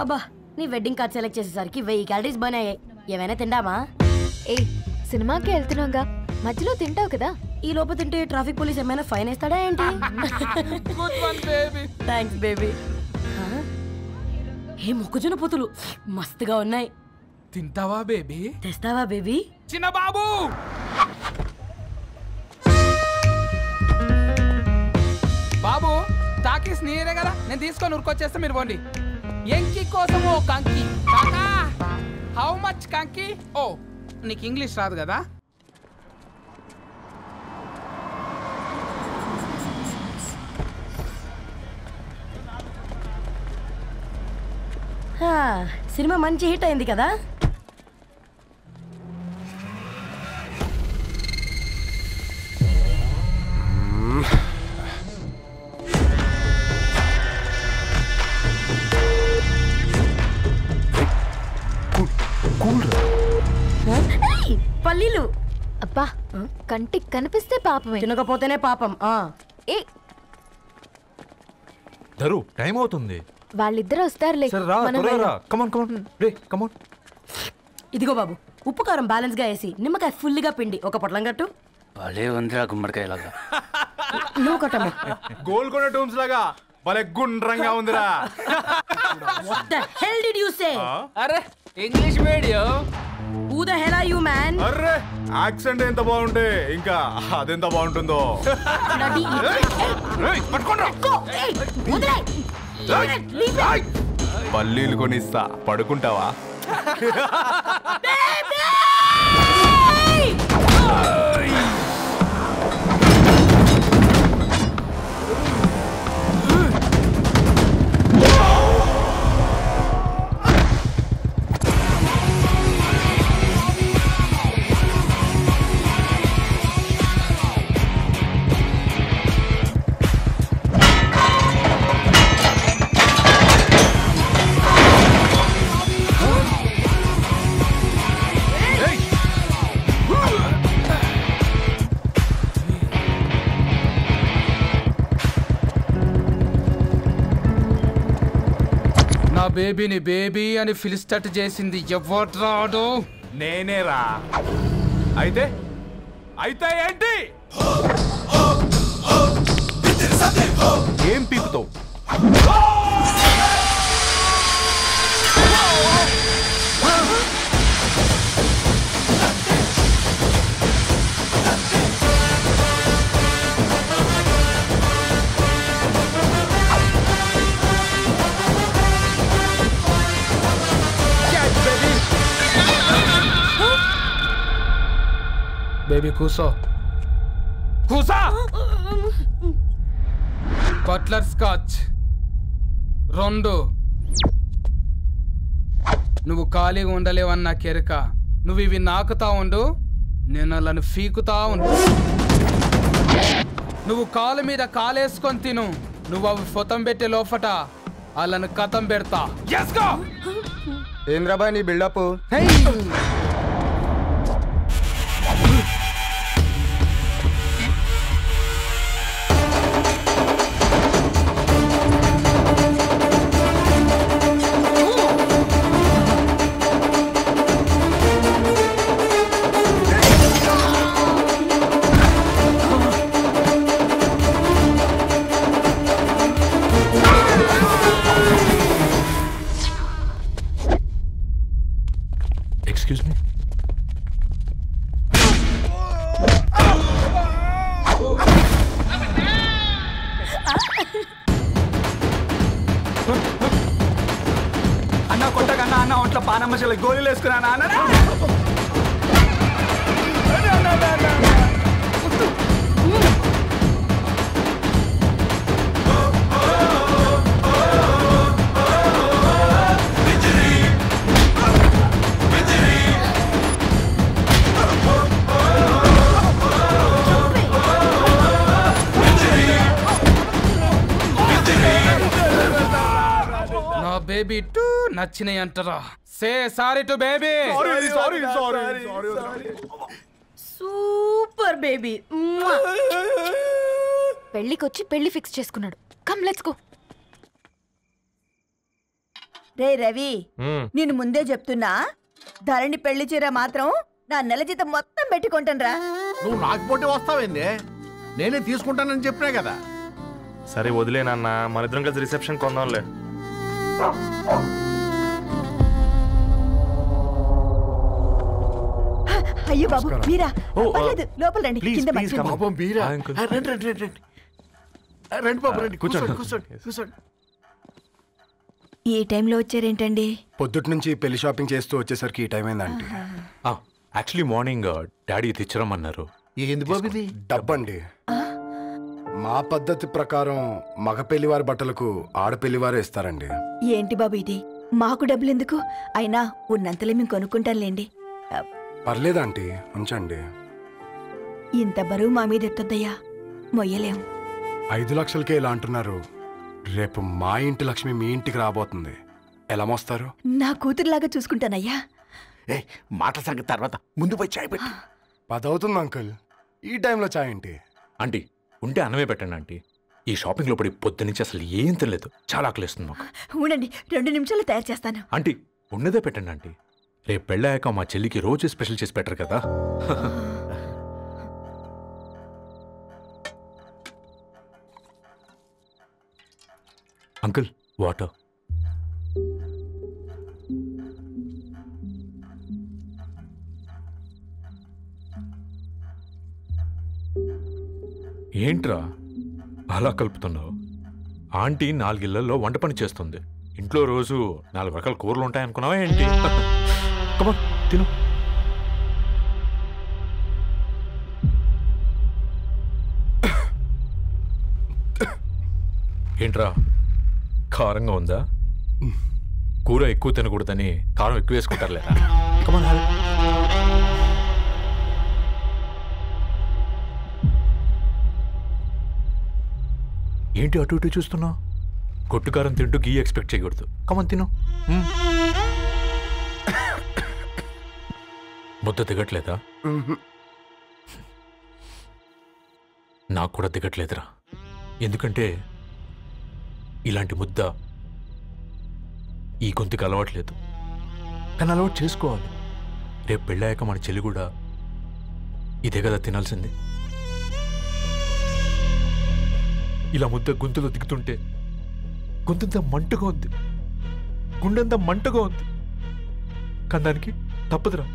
అబ్బా నీ wedding card select చేసేసరికి 1000 క్యాలరీస్ బర్న్ అయ్యాయి. ఏమైనా తిండామా? ఏ సినిమాకి వెళ్తున్నాగా, మధ్యలో తింటావు కదా. ఈ లోపు తింటే ట్రాఫిక్ పోలీస్ ఏమైనా ఫైన్ వేస్తాడా ఏంటి? Thanks baby. ఏ మొక్కజొన్న పొతులు మస్తుగా ఉన్నాయి. తింటావా బేబీ? తెస్తావా బేబీ? చిన్న బాబు బాబు టాకీస్ నీరే కదా, నేను తీసుకొని ఉరుకొచ్చేస్తే మీరు పోండి. ఎంకి కోసం ఓ కంకి. కాకా హౌ మచ్ కంకి? ఓ నీకు ఇంగ్లీష్ రాదు కదా. సినిమా మంచి హిట్ అయింది కదా. పల్లీలు అబ్బా కంటికి కనిపిస్తే పాపమే, తినకపోతేనే పాపం. ఏ దరు టైం అవుతుంది. వాళ్ళిద్దరు వస్తారులే. ఇదిగో బాబు, ఉప్పు కారం బ్యాలెన్స్ గా వేసి నిమ్మకాయ ఫుల్ గా పిండి ఒక పొట్లం కట్టు. భలే ఉందిరా గుమ్మడికాయలాగా. నువ్వు కట్టమ్మా. గోల్కొండ టూమ్స్ లాగా భలే గుండ్రంగా ఉందిరా. What the hell did you say? అరే English medium. Who the hell are you man? Array accent ఎంత బాగుంటే ఇంకా అదెంత బాగుంటుందో. పల్లీలు కొనిస్తా, పడుకుంటావా? నా బేబీని బేబీ అని ఫిలిస్టట్ చేసింది ఎవడ్రాడు? నేనేరా. అయితే అయితే ఏంటి? ఏం పీకుతావు? బేబీ కూసో, కూసా. Buttler scotch 2. నువ్వు ఖాళీగా ఉండలేవన్న కెరక. నువ్వు ఇవి నాకుతా ఉండు, నేను అలాను ఫీకుతా ఉండు. నువ్వు కాలు మీద కాలేసుకొని తిను. నువ్వు అవి ఫొతం పెట్టే లోపట అలాను కథం పెడతా. ఏం రాబాయ్ నీ బిల్డప్? Excuse me. అన్న కొట్టకన్నా అన్న ఒంట్లో పానమ్మశల గోళీలు వేసుకున్నా అన్న. బేబీ టూ నచ్చినాయి అంటారా? Say sorry to baby. Super baby. పెళ్ళికొచ్చి పెళ్లి ఫిక్స్ చేసుకున్నాడు. Come let's go. రే రవి, నేను ముందే చెప్తున్నా, ధరణి పెళ్లి చీర మాత్రం నా నెల జీతం మొత్తం పెట్టుకుంటానురా. నువ్వు నాకు పోటీ వస్తావేంది? నేనే తీసుకుంటానని చెప్పినా కదా. సరే వదిలేనన్న, మన ఇద్దరం కలిసి రిసెప్షన్ కొందాంలే. అయ్యో బాబు మీరా, పర్లేదు లోపల రండి. కింద మర్చిపోయాను. పాపం మీరా? రండి రండి రండి రండి. రండి బాబు రండి, కూర్చోండి కూర్చోండి కూర్చోండి. ఈ టైంలో వచ్చారేంటండి? పొద్దుటి నుంచి పెళ్లి షాపింగ్ చేస్తూ వచ్చేసరికి ఈ టైం అయిందండి. యాక్చువల్లీ మార్నింగ్ డాడీ తెచ్చరమన్నారు. ఏంది బాబు ఇది? డబ్బండి. మా పద్ధతి ప్రకారం మగ పెళ్లివారి బట్టలకు ఆడపెళ్లివారే ఇస్తారండి. ఏంటి బాబు ఇది? మాకు డబ్బులు ఎందుకు? అయినా ఉన్నంతలే మేము కొనుక్కుంటాంలేండి. పర్లేదంటీ, ఉంచండి. ఇంత బరువు మా మీద ఎత్తొద్దయ్యా, మొయ్యలేం. 5 లక్షలకే ఇలా అంటున్నారు. రేపు మా ఇంటి లక్ష్మి మీ ఇంటికి రాబోతుంది, ఎలా మోస్తారు? నా కూతురులాగా చూసుకుంటానయ్యా. ఏ మాట సంగతి తర్వాత, ముందు పోయి చాయ్ పెట్టి. 10 అవుతుంది అంకుల్, ఈ టైంలో చాయ్ ఏంటి? ఆంటీ ఉంటే అన్నమే పెట్టండి ఆంటీ. ఈ షాపింగ్లో పడి పొద్దు నుంచి అసలు ఏం తినలేదు, చాలా ఆకలిస్తుంది మాకు. ఉండండి, 2 నిమిషాలు తయారు చేస్తాను. ఆంటీ ఉన్నదే పెట్టండి ఆంటీ. రేపు పెళ్ళాక మా చెల్లికి రోజు స్పెషల్ చేసి పెట్టరు కదా. Uncle water. ఏంట్రా అలా కలుపుతున్నావు? ఆంటీ 4 ఇళ్లలో వంట పని చేస్తుంది. ఇంట్లో రోజు 4 రకాల కూరలు ఉంటాయనుకున్నావా ఏంటి? కమా తిను. ఏంట్రా కారంగా ఉందా? కూర ఎక్కువ తినకూడదని కారం ఎక్కువ వేసుకుంటారులేరా. కమా. ఏంటి అటు ఇటు చూస్తున్నావు? కొట్టుకారం తింటూ గీ ఎక్స్పెక్ట్ చేయకూడదు. కమన్ తిను. ముద్ద దిగట్లేదా? నాకు కూడా దిగట్లేదురా. ఎందుకంటే ఇలాంటి ముద్ద ఈ గొంతుకి అలవాట్లేదు. కానీ అలవాటు చేసుకోవాలి. రేపు పెళ్ళాక మన చెల్లి కూడా ఇదే కదా తినాల్సింది. ఇలా ముద్ద గొంతులో దిగుతుంటే గొంతంతా మంటగా ఉంది, గుండెంతా మంటగా ఉంది. కానీ దానికి తప్పదురా,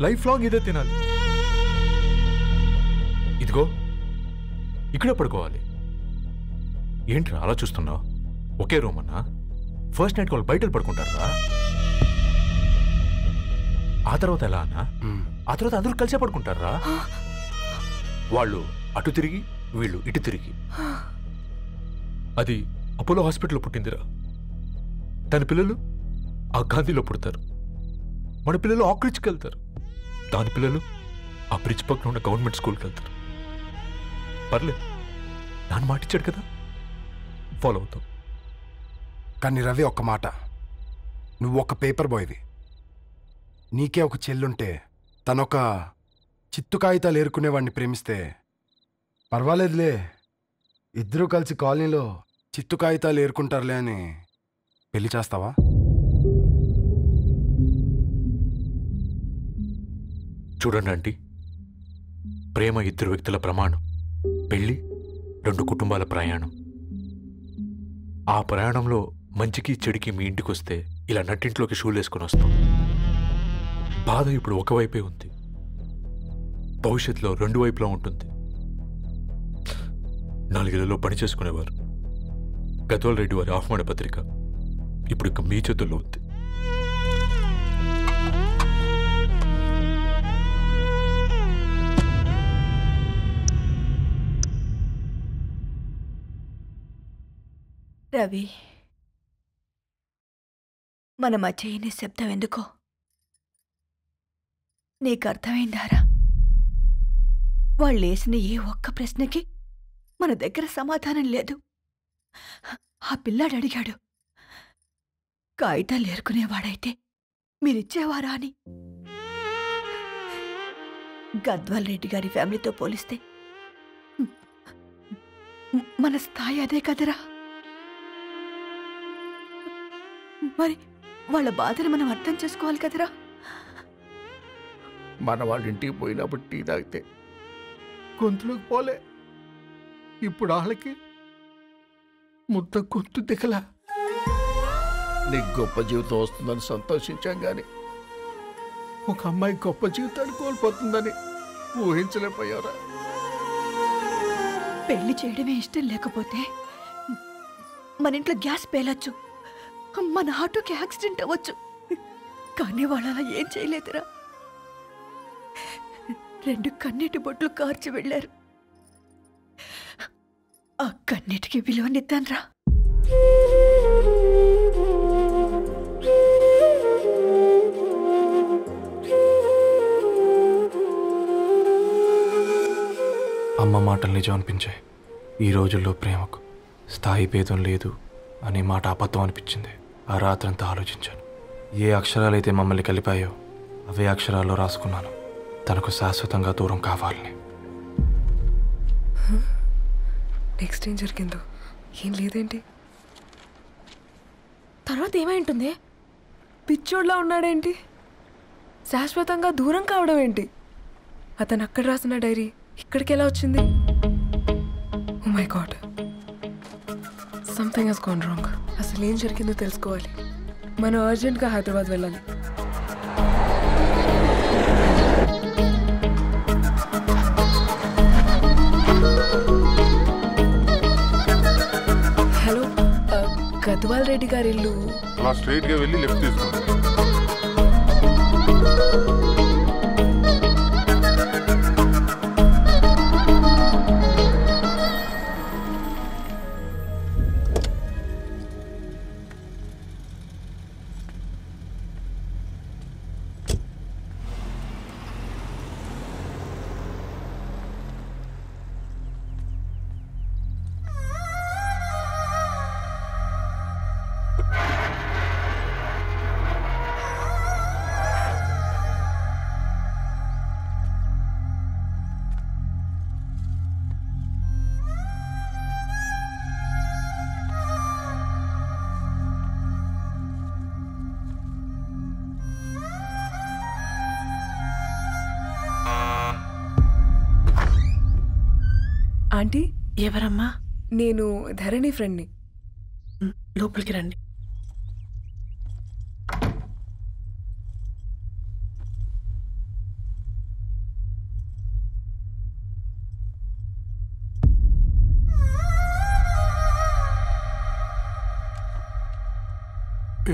లైఫ్ లాంగ్ ఇదే తినాలి. ఇదిగో ఇక్కడే పడుకోవాలి. ఏంట్రా అలా చూస్తున్నావు? ఒకే రూమ్ అన్నా? ఫస్ట్ నైట్ వాళ్ళు బయట పడుకుంటారా? ఆ తర్వాత ఎలా అన్నా? ఆ తర్వాత అందరూ కలిసే పడుకుంటారా? వాళ్ళు అటు తిరిగి వీళ్ళు ఇటు తిరిగి. అది అపోలో హాస్పిటల్లో పుట్టిందిరా. దాని పిల్లలు ఆ గాంధీలో పుడతారు. మన పిల్లలు ఆక్రిడ్జ్కి వెళ్తారు. దాని పిల్లలు ఆ బ్రిడ్జ్ పక్కన ఉన్న గవర్నమెంట్ స్కూల్కి వెళ్తారు. పర్లేదు, నాన్న మాట ఇచ్చాడు కదా, ఫాలో అవుతాం. కానీ రవి ఒక్క మాట, నువ్వు ఒక పేపర్ బాయ్వి. నీకే ఒక చెల్లుంటే తనొక చిత్తు కాగితాలు ఏరుకునేవాడిని ప్రేమిస్తే పర్వాలేదులే, ఇద్దరూ కలిసి కాలనీలో చిత్తు కాగితాలు ఏరుకుంటారులే అని పెళ్లి చేస్తావా? చూడండి ఆంటీ, ప్రేమ 2 వ్యక్తుల ప్రమాణం, పెళ్ళి 2 కుటుంబాల ప్రయాణం. ఆ ప్రయాణంలో మంచికి చెడుకి మీ ఇంటికి వస్తే ఇలా నట్టింట్లోకి షూలు వేసుకొని వస్తాం. బాధ ఇప్పుడు ఒకవైపే ఉంది, భవిష్యత్తులో 2 వైపులా ఉంటుంది. 4 ఏళ్లలో పని చేసుకునేవారు గద్వాల్ రెడ్డి వారి ఆహ్వాన పత్రిక ఇప్పుడు ఇక మీ చేతుల్లో ఉంది. రవి, మన మధ్య ఈ నిశ్శబ్దం ఎందుకో నీకు అర్థమైందారా? వాళ్ళు వేసిన ఏ ఒక్క ప్రశ్నకి మన దగ్గర సమాధానం లేదు. ఆ పిల్లాడు అడిగాడు, కాగితాలు ఏరుకునేవాడైతే మీరిచ్చేవారా అని. గద్వాల్ రెడ్డి గారి ఫ్యామిలీతో పోలిస్తే మన స్థాయి అదే కదరా. వాళ్ళ బాధను మనం అర్థం చేసుకోవాలి కదరా. మన వాళ్ళ ఇంటికి పోయినప్పుడు టీ తాగితే గొంతులోకి పోలే, ఇప్పుడు వాళ్ళకి ముద్ద గొంతు దిగలా. నీకు గొప్ప జీవితం వస్తుందని సంతోషించాం కానీ ఒక అమ్మాయి గొప్ప జీవితాన్ని కోల్పోతుందని ఊహించలేకపోయారా? పెళ్లి చేయడమే ఇష్టం లేకపోతే మన ఇంట్లో గ్యాస్ పేలొచ్చు, మన ఆటోకి యాక్సిడెంట్ అవ్వచ్చు, కానీ వాళ్ళు అలా ఏం చేయలేదురా. 2 కన్నీటి బొట్లు కార్చి వెళ్ళారు. ఆ కన్నీటికి విలువనిద్దాన్రా. అమ్మ మాటలు నిజం అనిపించాయి. ఈ రోజుల్లో ప్రేమకు స్థాయి భేదం లేదు అనే మాట అబద్ధం అనిపించింది. ఆ రాత్రంతా ఆలోచించాను. ఏ అక్షరాలైతే మమ్మల్ని కలిపాయో అవే అక్షరాల్లో రాసుకున్నాను, తనకు శాశ్వతంగా దూరం కావాలని. నెక్స్ట్ ఏం జరిగిందో ఏం లేదేంటి? తర్వాత ఏమై ఉంటుంది? పిచ్చోడ్లా ఉన్నాడేంటి? శాశ్వతంగా దూరం కావడం ఏంటి? అతను అక్కడ రాసిన డైరీ ఇక్కడికి ఎలా వచ్చింది? Oh my God, something has gone wrong. అసలు ఏం జరిగిందో తెలుసుకోవాలి. మనం అర్జెంట్గా హైదరాబాద్ వెళ్ళాలి. హలో, గద్వాల్ రెడ్డి గారి ఇల్లు అలా స్ట్రైట్ గా వెళ్ళి లెఫ్ట్ తీసుకోండి. ఆంటీ, ఎవరమ్మా? నేను ధరణి ఫ్రెండ్ని. లోపలికి రండి.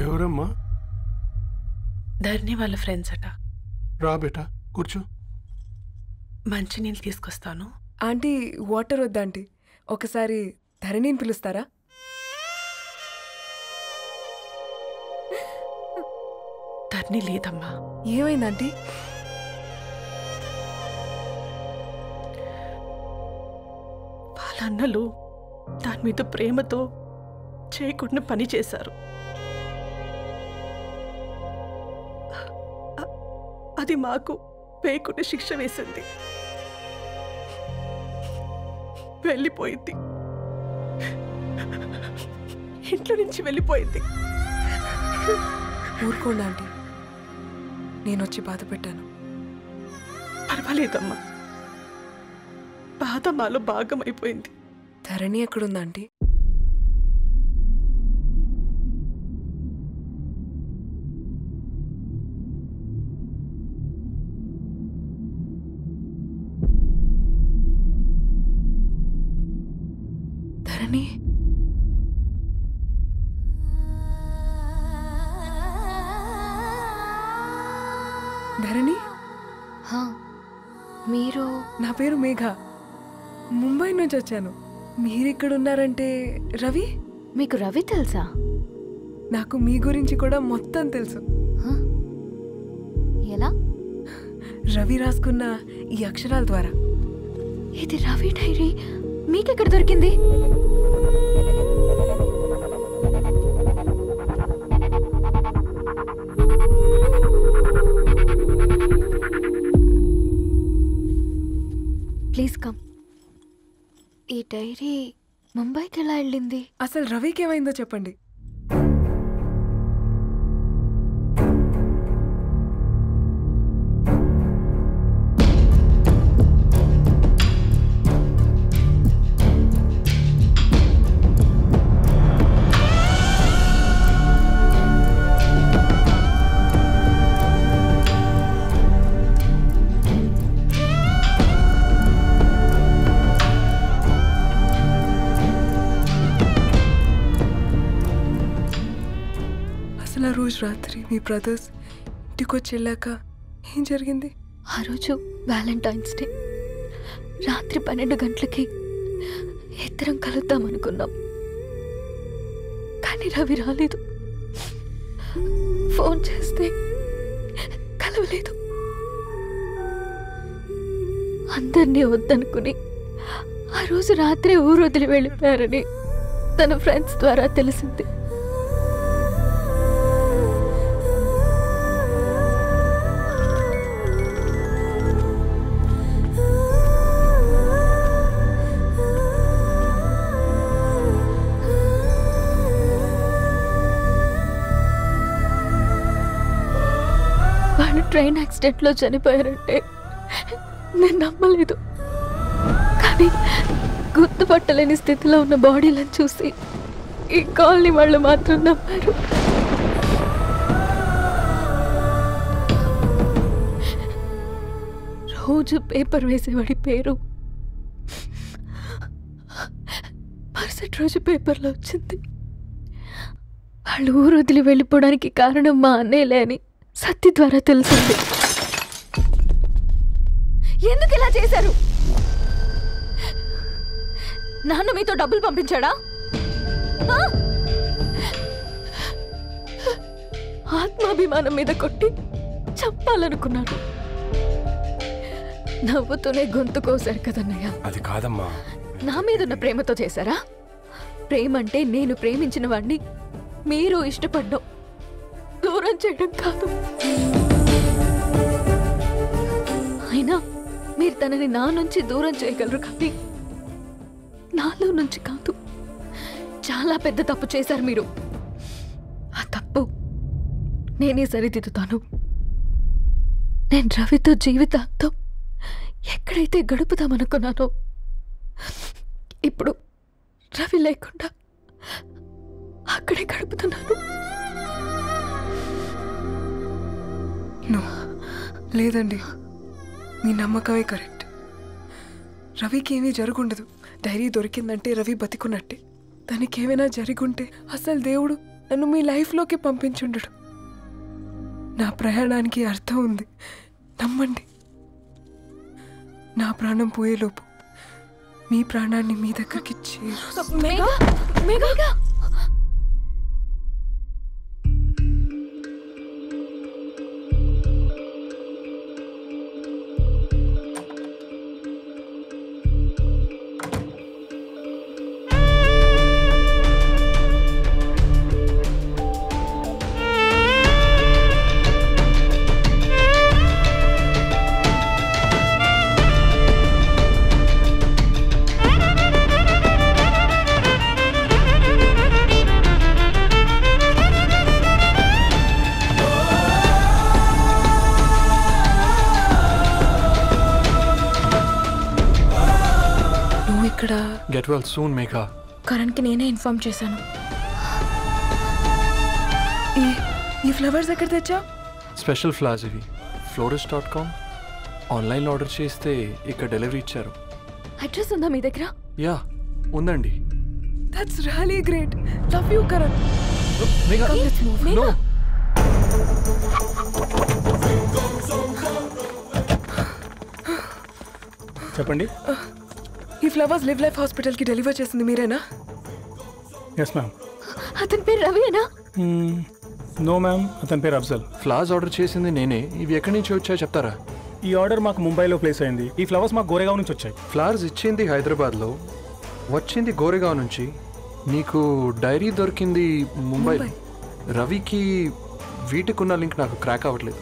ఎవరమ్మా? ధరణి వాళ్ళ ఫ్రెండ్స్ అట. రా బేటా, కూర్చో. మంచినీళ్ళు తీసుకొస్తాను. ఆంటీ, వాటర్ వద్దా ఆంటీ? ఒకసారి ధరణిని పిలుస్తారా? ధరణి లేదమ్మా. ఏమైంది ఆంటీ? వాళ్ళ అన్నలు దాని మీద ప్రేమతో చేయకుండా పని చేశారు. అది మాకు పేయకుండా శిక్ష వేసింది. వెళ్ళిపోయింది, ఇంట్లో నుంచి వెళ్ళిపోయింది. ఊరుకోండి ఆంటీ, నేను వచ్చి బాధ పెట్టాను. పర్వాలేదమ్మా, బాధ మాలో భాగం అయిపోయింది. ధరణి ఎక్కడుందా ఆంటీ? ధరణి, ధరణి, మీరు? నా పేరు మేఘ, ముంబై నుంచి వచ్చాను. మీరిక్కడున్నారంటే రవి? మీకు రవి తెలుసా? నాకు మీ గురించి కూడా మొత్తం తెలుసు. ఎలా? రవి రాసుకున్న ఈ అక్షరాల ద్వారా. ఇది రవి డైరీ మీకెక్కడ దొరికింది? Please come. ఈ డైరీ ముంబైకి ఎలా వెళ్ళింది? అసలు రవికి ఏమైందో చెప్పండి. అసలు ఆ రోజు రాత్రి మీ బ్రదర్స్ ఇంటికి వచ్చి వెళ్ళాక ఏం జరిగింది? ఆ రోజు వ్యాలంటైన్స్ డే రాత్రి 12 గంటలకి ఇద్దరం కలుద్దాం అనుకున్నాం. కానీ రవి రాలేదు. ఫోన్ చేస్తే కలవలేదు. అందరినీ వద్దనుకుని ఆ రోజు రాత్రి ఊరు వదిలి వెళ్ళిపోయారని తన ఫ్రెండ్స్ ద్వారా తెలిసింది. వాళ్ళు ట్రైన్ యాక్సిడెంట్లో చనిపోయారంటే నేను నమ్మలేదు. కానీ గుర్తుపట్టలేని స్థితిలో ఉన్న బాడీలను చూసి ఈ కాలనీ వాళ్ళు మాత్రం నమ్మారు. రోజు పేపర్ వేసేవాడి పేరు మరుసటి రోజు పేపర్లో వచ్చింది. వాళ్ళు ఊరు వదిలి వెళ్ళిపోవడానికి కారణం మా అన్నయ్యలే అని సత్తి ద్వారా తెలిసింది. ఎందుకు ఇలా చేశారు? నాన్న మీతో డబ్బులు పంపించాడా? ఆత్మాభిమానం మీద కొట్టి చంపాలనుకున్నాడు. నవ్వుతూనే గొంతు కోసాడు కదన్నయ్య. అది కాదమ్మా. నా మీదున్న ప్రేమతో చేశారా? ప్రేమంటే నేను ప్రేమించిన వాడిని మీరు ఇష్టపడ్డం, దూరం చేయడం కాదు. అయినా మీరు తనని నా నుంచి దూరం చేయగలరు, కానీ నాలో నుంచి కాదు. చాలా పెద్ద తప్పు చేశారు మీరు. ఆ తప్పు నేనే సరిదిద్దుతాను. నేను రవితో జీవితాంతం ఎక్కడైతే గడుపుదామనుకున్నానో ఇప్పుడు రవి లేకుండా అక్కడే గడుపుతున్నాను. లేదండి, మీ నమ్మకమే కరెక్ట్. రవికి ఏమీ జరుగుండదు. డైరీ దొరికిందంటే రవి బతికున్నట్టే. తనకి ఏమైనా జరుగుంటే అసలు దేవుడు నన్ను మీ లైఫ్లోకి పంపించుండడు. నా ప్రయాణానికి అర్థం ఉంది, నమ్మండి. నా ప్రాణం పోయేలోపు మీ ప్రాణాన్ని మీ దగ్గరికి Get well soon, Megha. కరణ్కి నేనే ఇన్ఫార్మ్ చేశాను. ఈ ఫ్లవర్స్ ఎక్కడ తెచ్చా? స్పెషల్ ఫ్లవర్స్ ఇవి. florist.com ఆన్లైన్లో ఆర్డర్ చేస్తే ఇక్కడ డెలివరీ ఇచ్చారు. అడ్రస్ ఉందా మీ దగ్గర? యా ఉందండి. That's really great. Love you Karan. Megha, no. చెప్పండి. ఈ ఫ్లవర్స్ లివ్ లైఫ్ హాస్పిటల్కి డెలివర్ చేసింది మీరేనా? Yes ma'am. అతని పేరు రవియేనా? నో మ్యామ్, అతని పేరు అఫ్జల్. ఫ్లవర్స్ ఆర్డర్ చేసింది నేనే. ఇవి ఎక్కడి నుంచి వచ్చాయో చెప్తారా? ఈ ఆర్డర్ మాకు ముంబైలో ప్లేస్ అయింది. ఈ ఫ్లవర్స్ మాకు గోరేగావ్ నుంచి వచ్చాయి. ఫ్లవర్స్ ఇచ్చింది హైదరాబాద్లో, వచ్చింది గోరేగావ్ నుంచి. నీకు డైరీ దొరికింది ముంబై. రవికి వీటికున్న లింక్ నాకు క్రాక్ అవ్వట్లేదు.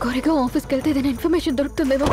గోరేగావ్ ఆఫీస్కి వెళ్తే ఏదైనా ఇన్ఫర్మేషన్ దొరుకుతుందేమో.